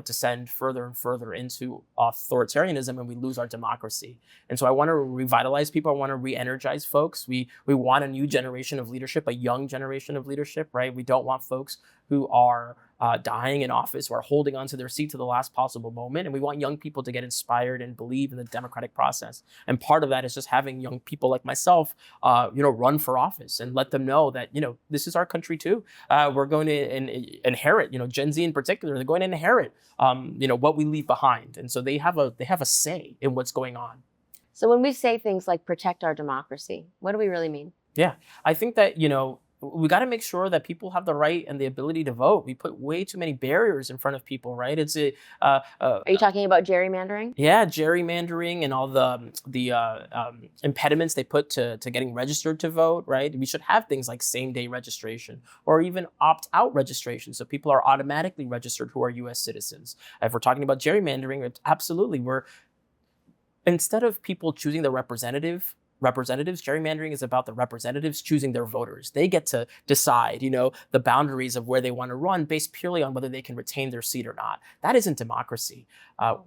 descend further and further into authoritarianism, and we lose our democracy. And so I want to revitalize people. I want to re-energize folks. We want a new generation of leadership, a young generation of leadership, right? We don't want folks who are dying in office, who are holding onto their seat to the last possible moment. And we want young people to get inspired and believe in the democratic process. And part of that is just having young people like myself, run for office and let them know that, this is our country too. We're going to inherit, Gen Z in particular, they're going to inherit, what we leave behind. And so they have a say in what's going on. So when we say things like protect our democracy, what do we really mean? Yeah, I think that, we got to make sure that people have the right and the ability to vote. We put way too many barriers in front of people, right? Are you talking about gerrymandering? Yeah, gerrymandering and all the impediments they put to getting registered to vote, right? We should have things like same-day registration or even opt-out registration, so people are automatically registered who are U.S. citizens. If we're talking about gerrymandering, absolutely, instead of people choosing the representatives, gerrymandering is about the representatives choosing their voters. They get to decide, the boundaries of where they want to run based purely on whether they can retain their seat or not. That isn't democracy.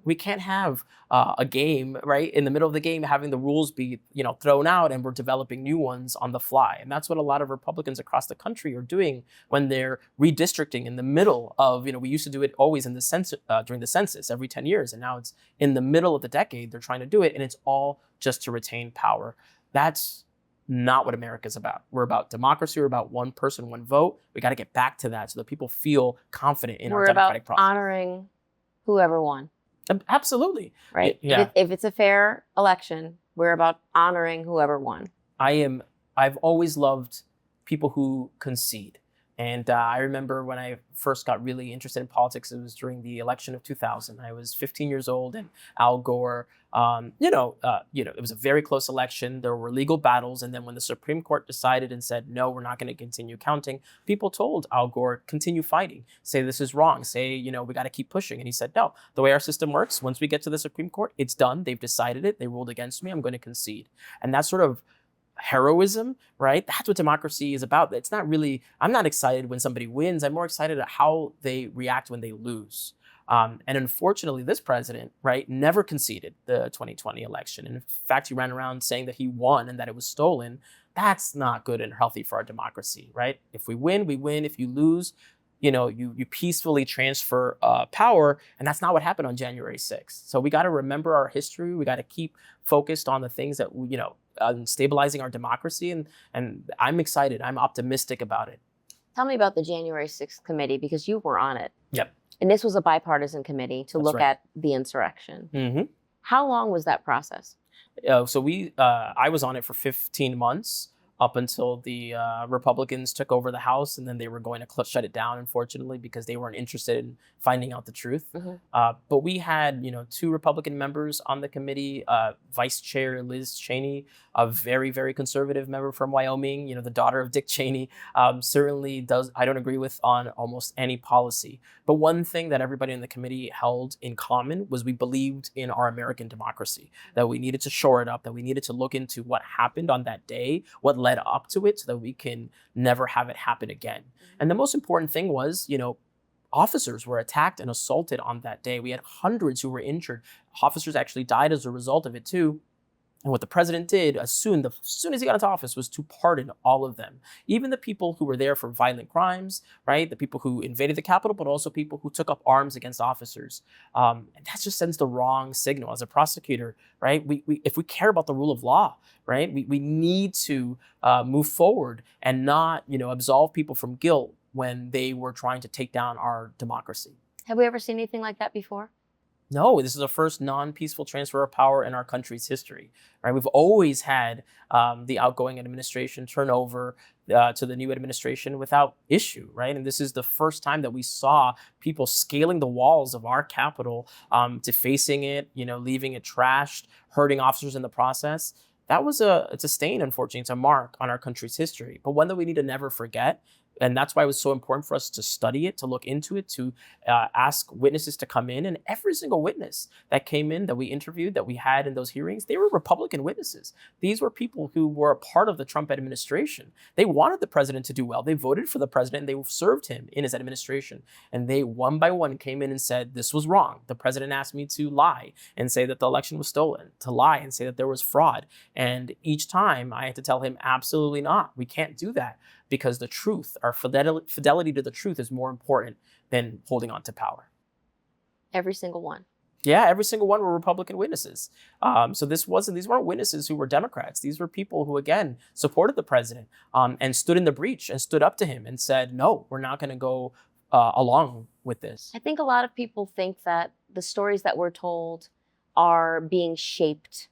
We can't have a game, right, in the middle of the game having the rules be, thrown out and we're developing new ones on the fly. And that's what a lot of Republicans across the country are doing when they're redistricting in the middle of, we used to do it always in the during the census every 10 years. And now it's in the middle of the decade. They're trying to do it. And it's all just to retain power. That's not what America's about. We're about democracy. We're about one person, one vote. We got to get back to that so that people feel confident in our democratic process. We're about honoring whoever won. Absolutely. Right. Yeah. If it's a fair election, we're about honoring whoever won. I've always loved people who concede. And I remember when I first got really interested in politics, it was during the election of 2000. I was 15 years old, and Al Gore, it was a very close election. There were legal battles. And then when the Supreme Court decided and said, no, we're not going to continue counting, people told Al Gore, continue fighting. Say this is wrong. Say, we got to keep pushing. And he said, no, the way our system works, once we get to the Supreme Court, it's done. They've decided it. They ruled against me. I'm going to concede. And that sort of heroism, right? That's what democracy is about. It's not really, I'm not excited when somebody wins. I'm more excited at how they react when they lose. And unfortunately, this president, right, never conceded the 2020 election. In fact, he ran around saying that he won and that it was stolen. That's not good and healthy for our democracy, right? If we win, we win. If you lose, you peacefully transfer power, and that's not what happened on January 6th. So we got to remember our history. We got to keep focused on the things that on stabilizing our democracy, and I'm excited. I'm optimistic about it. Tell me about the January 6th committee, because you were on it. Yep. And this was a bipartisan committee to look at the insurrection. Mm-hmm. How long was that process? So I was on it for 15 months up until the Republicans took over the House, and then they were going to shut it down, unfortunately, because they weren't interested in finding out the truth. Mm-hmm. But we had, 2 Republican members on the committee, Vice Chair Liz Cheney, a very, very conservative member from Wyoming, the daughter of Dick Cheney, certainly I don't agree with on almost any policy. But one thing that everybody in the committee held in common was we believed in our American democracy, that we needed to shore it up, that we needed to look into what happened on that day, what led up to it, so that we can never have it happen again. And the most important thing was, officers were attacked and assaulted on that day. We had hundreds who were injured. Officers actually died as a result of it too. And what the president did as soon as he got into office was to pardon all of them, even the people who were there for violent crimes, right? The people who invaded the Capitol, but also people who took up arms against officers. And that just sends the wrong signal. As a prosecutor, right? We if we care about the rule of law, right? We need to move forward and not, absolve people from guilt when they were trying to take down our democracy. Have we ever seen anything like that before? No, this is the first non-peaceful transfer of power in our country's history, right? We've always had the outgoing administration turn over to the new administration without issue, right? And this is the first time that we saw people scaling the walls of our Capitol to facing it, leaving it trashed, hurting officers in the process. It's a stain, unfortunately. It's a mark on our country's history, but one that we need to never forget. And that's why it was so important for us to study it, to look into it, to ask witnesses to come in. And every single witness that came in, that we interviewed, that we had in those hearings, they were Republican witnesses. These were people who were a part of the Trump administration. They wanted the president to do well. They voted for the president, and they served him in his administration. And they, one by one, came in and said, this was wrong. The president asked me to lie and say that the election was stolen, to lie and say that there was fraud. And each time I had to tell him, absolutely not. We can't do that, because the truth, our fidelity to the truth, is more important than holding on to power. Every single one. Yeah, every single one were Republican witnesses. So these weren't witnesses who were Democrats. These were people who, again, supported the president and stood in the breach and stood up to him and said, no, we're not going to go along with this. I think a lot of people think that the stories that we're told are being shaped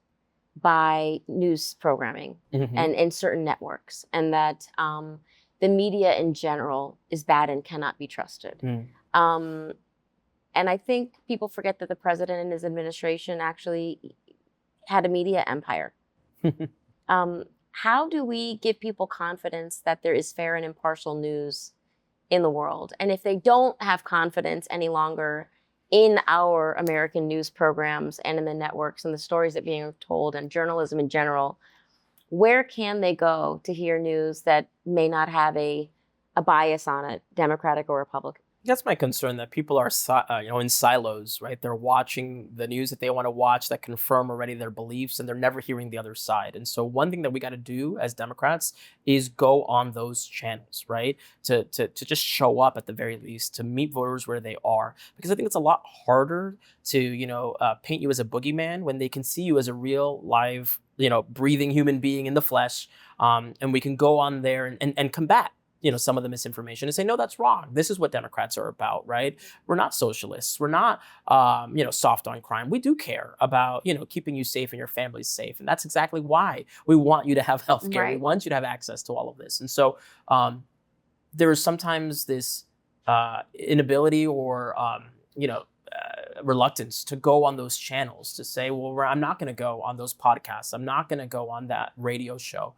by news programming and certain networks, and that the media in general is bad and cannot be trusted. And I think people forget that the president and his administration actually had a media empire. How do we give people confidence that there is fair and impartial news in the world? And if they don't have confidence any longer in our American news programs and in the networks and the stories that are being told and journalism in general, where can they go to hear news that may not have a bias on it, Democratic or Republican? That's my concern, that people are in silos, right? They're watching the news that they want to watch that confirm already their beliefs, and they're never hearing the other side. And so one thing that we got to do as Democrats is go on those channels, right? To just show up at the very least, to meet voters where they are. Because I think it's a lot harder to, paint you as a boogeyman when they can see you as a real, live, breathing human being in the flesh. And we can go on there and combat some of the misinformation and say, no, that's wrong. This is what Democrats are about, right? We're not socialists. We're not, soft on crime. We do care about, keeping you safe and your families safe. And that's exactly why we want you to have healthcare. Right. We want you to have access to all of this. And so there is sometimes this inability or, reluctance to go on those channels, to say, well, I'm not going to go on those podcasts. I'm not going to go on that radio show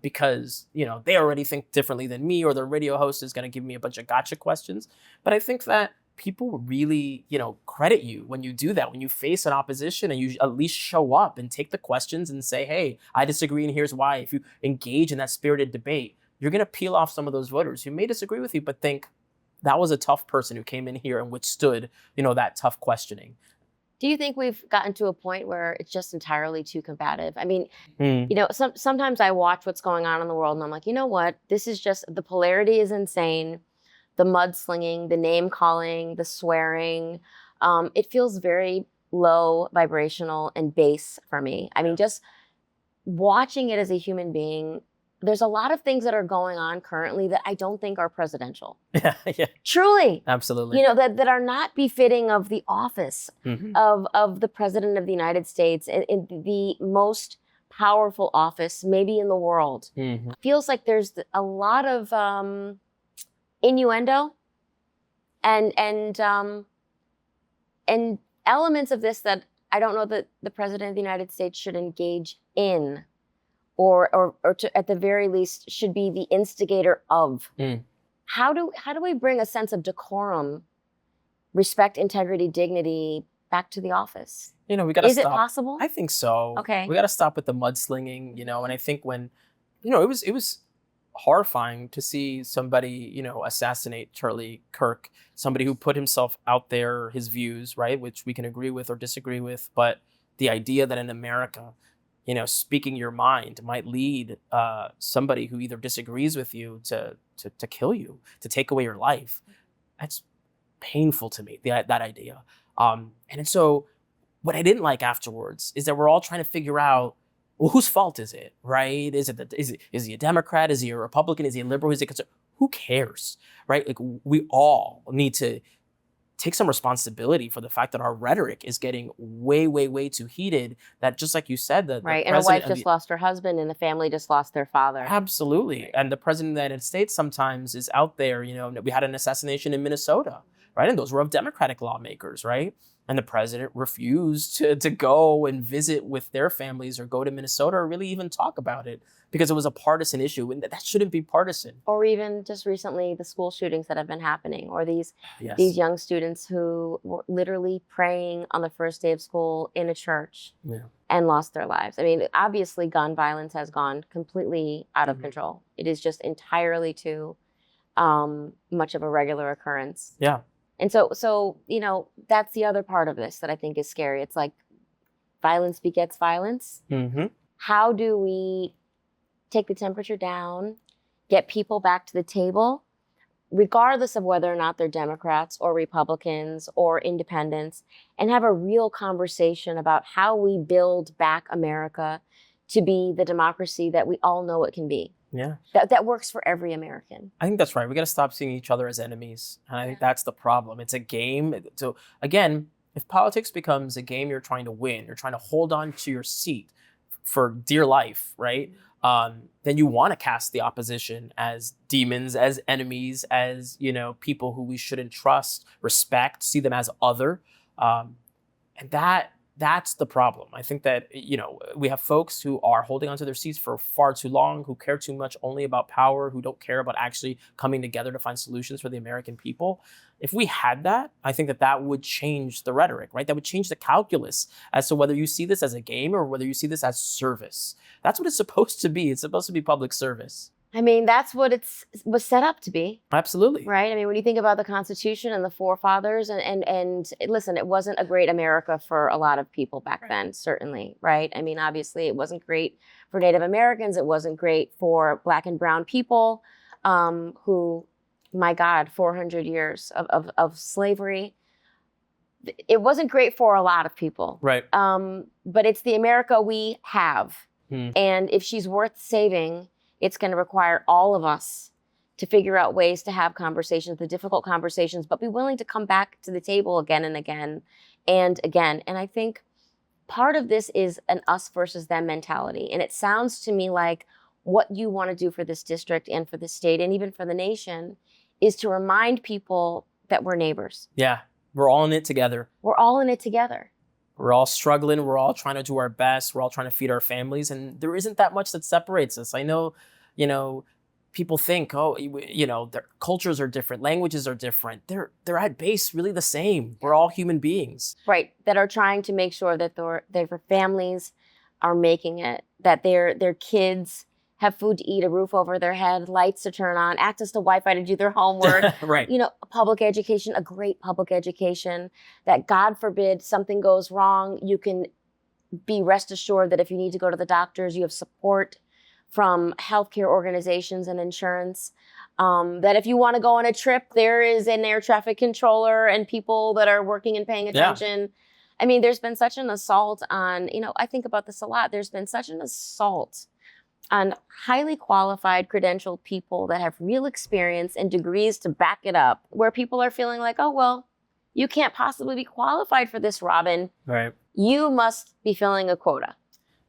because, they already think differently than me, or the radio host is going to give me a bunch of gotcha questions. But I think that people really, credit you when you do that, when you face an opposition and you at least show up and take the questions and say, hey, I disagree and here's why. If you engage in that spirited debate, you're going to peel off some of those voters who may disagree with you, but think, that was a tough person who came in here and withstood, that tough questioning. Do you think we've gotten to a point where it's just entirely too combative? I mean, sometimes I watch what's going on in the world and I'm like, you know what? This is just, the polarity is insane. the mudslinging, the name calling, the swearing. It feels very low vibrational and base for me. I mean, just watching it as a human being, there's a lot of things that are going on currently that I don't think are presidential. Yeah, yeah. Truly. Absolutely. That are not befitting of the office of the president of the United States, in the most powerful office maybe in the world. Feels like there's a lot of innuendo and elements of this that I don't know that the president of the United States should engage in, or to, at the very least, should be the instigator of. How do we bring a sense of decorum, respect, integrity, dignity back to the office? We got to stop. Is it possible? I think so. Okay. We got to stop with the mudslinging, and I think when, it was horrifying to see somebody, assassinate Charlie Kirk, somebody who put himself out there, his views, right, which we can agree with or disagree with, but the idea that in America, speaking your mind might lead somebody who either disagrees with you to kill you, to take away your life. That's painful to me, that idea. And so what I didn't like afterwards is that we're all trying to figure out, well, whose fault is it, right? Is he a Democrat? Is he a Republican? Is he a liberal? Is he conservative? Who cares, right? Like, we all need to take some responsibility for the fact that our rhetoric is getting way, way, way too heated. That, just like you said, right, and a wife just lost her husband, and a family just lost their father. Absolutely, and the president of the United States sometimes is out there. We had an assassination in Minnesota, right, and those were of Democratic lawmakers, right? And the president refused to go and visit with their families or go to Minnesota or really even talk about it because it was a partisan issue, and that shouldn't be partisan. Or even just recently, the school shootings that have been happening, or these young students who were literally praying on the first day of school in a church and lost their lives. I mean, obviously, gun violence has gone completely out of control. It is just entirely too much of a regular occurrence. Yeah. And so that's the other part of this that I think is scary. It's like violence begets violence. How do we take the temperature down, get people back to the table, regardless of whether or not they're Democrats or Republicans or independents, and have a real conversation about how we build back America to be the democracy that we all know it can be? Yeah. That works for every American. I think that's right. We got to stop seeing each other as enemies. And I think that's the problem. It's a game. So again, if politics becomes a game you're trying to win, you're trying to hold on to your seat for dear life, right? Then you want to cast the opposition as demons, as enemies, as, people who we shouldn't trust, respect, see them as other. And that's the problem. I think that, we have folks who are holding onto their seats for far too long, who care too much only about power, who don't care about actually coming together to find solutions for the American people. If we had that, I think that would change the rhetoric, right? That would change the calculus as to whether you see this as a game or whether you see this as service. That's what it's supposed to be. It's supposed to be public service. I mean, that's what was set up to be. Absolutely. Right? I mean, when you think about the Constitution and the forefathers, and listen, it wasn't a great America for a lot of people back then, certainly, right? I mean, obviously, it wasn't great for Native Americans. It wasn't great for Black and brown people who, my God, 400 years of slavery. It wasn't great for a lot of people. Right. But it's the America we have. And if she's worth saving, it's going to require all of us to figure out ways to have conversations, the difficult conversations, but be willing to come back to the table again and again and again. And I think part of this is an us versus them mentality. And it sounds to me like what you want to do for this district and for the state and even for the nation is to remind people that we're neighbors. Yeah, we're all in it together. We're all in it together. We're all struggling. We're all trying to do our best. We're all trying to feed our families. And there isn't that much that separates us. I know, people think, their cultures are different. Languages are different. They're at base really the same. We're all human beings. Right. That are trying to make sure that their families are making it, that their kids have food to eat, a roof over their head, lights to turn on, access to Wi-Fi to do their homework. Right. Public education, a great public education, that God forbid something goes wrong, you can be rest assured that if you need to go to the doctors, you have support from healthcare organizations and insurance. That if you want to go on a trip, there is an air traffic controller and people that are working and paying attention. Yeah. I mean, there's been such an assault on, I think about this a lot. There's been such an assault on highly qualified, credentialed people that have real experience and degrees to back it up, where people are feeling like, oh, well, you can't possibly be qualified for this, Robin. Right. You must be filling a quota.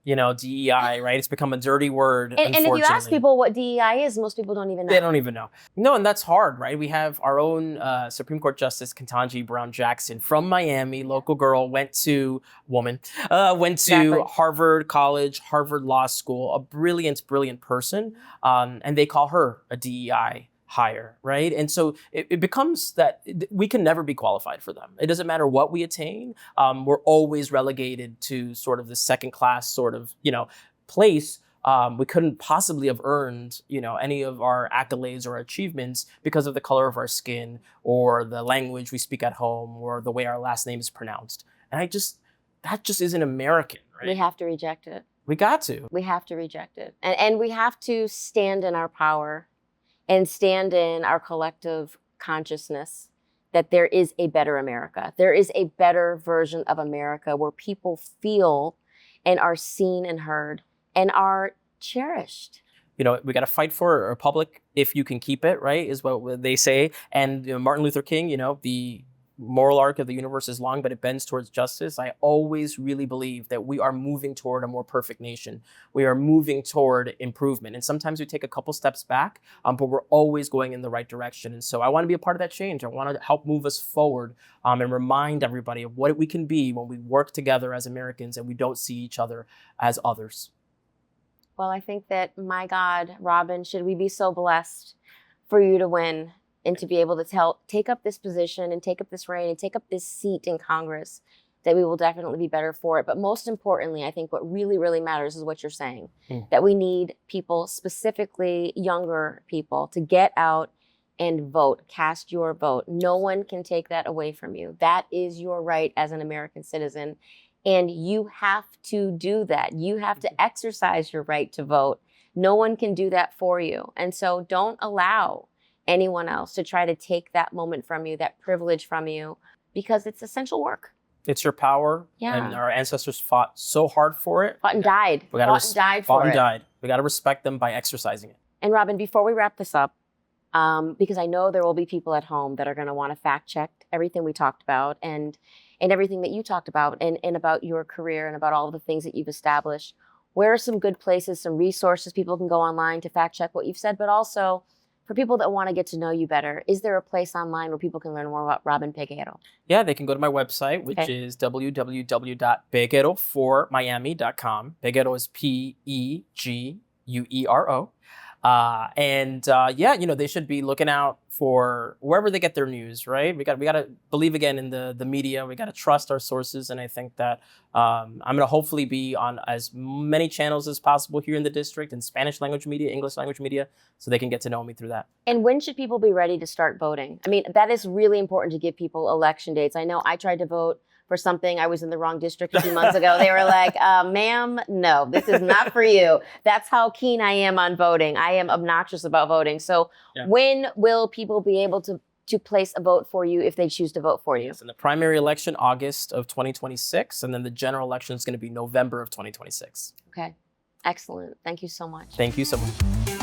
DEI, right? It's become a dirty word, and if you ask people what DEI is, most people don't even know. They don't even know. No, and that's hard, right? We have our own Supreme Court Justice, Ketanji Brown Jackson from Miami, local girl, went to exactly. Harvard College, Harvard Law School, a brilliant, brilliant person. And they call her a DEI hire, right? And so it becomes that we can never be qualified for them. It doesn't matter what we attain. We're always relegated to sort of the second class sort of, place. We couldn't possibly have earned, any of our accolades or achievements because of the color of our skin or the language we speak at home or the way our last name is pronounced. And that just isn't American, right? We have to reject it. We got to. We have to reject it. And we have to stand in our power and stand in our collective consciousness that there is a better America. There is a better version of America where people feel and are seen and heard and are cherished. We got to fight for a republic if you can keep it, right, is what they say. And Martin Luther King, the moral arc of the universe is long, but it bends towards justice. I always really believe that we are moving toward a more perfect nation. We are moving toward improvement. And sometimes we take a couple steps back, but we're always going in the right direction. And so I want to be a part of that change. I want to help move us forward and remind everybody of what we can be when we work together as Americans and we don't see each other as others. Well, I think that, my God, Robin, should we be so blessed for you to win and to be able to take up this position and take up this reign and take up this seat in Congress, that we will definitely be better for it. But most importantly, I think what really, really matters is what you're saying, that we need people, specifically younger people, to get out and vote, cast your vote. No one can take that away from you. That is your right as an American citizen. And you have to do that. You have to exercise your right to vote. No one can do that for you. And so don't allow anyone else to try to take that moment from you, that privilege from you, because it's essential work. It's your power. Yeah. And our ancestors fought so hard for it. Fought and died. We got to respect them by exercising it. And Robin, before we wrap this up, because I know there will be people at home that are going to want to fact check everything we talked about and everything that you talked about and about your career and about all of the things that you've established. Where are some good places, some resources people can go online to fact check what you've said, but also for people that want to get to know you better, is there a place online where people can learn more about Robin Peguero? Yeah, they can go to my website, which is www.pegueroformiami.com. Peguero is Peguero. They should be looking out for wherever they get their news, right? We got to believe again in the media. We got to trust our sources. And I think that I'm going to hopefully be on as many channels as possible here in the district, in Spanish language media, English language media, so they can get to know me through that. And when should people be ready to start voting? I mean, that is really important to give people election dates. I know I tried to vote for something. I was in the wrong district a few months ago. They were like, ma'am, no, this is not for you. That's how keen I am on voting. I am obnoxious about voting. So when will people be able to place a vote for you if they choose to vote for you? Yes, in the primary election, August of 2026, and then the general election is going to be November of 2026. Okay, excellent. Thank you so much. Thank you so much.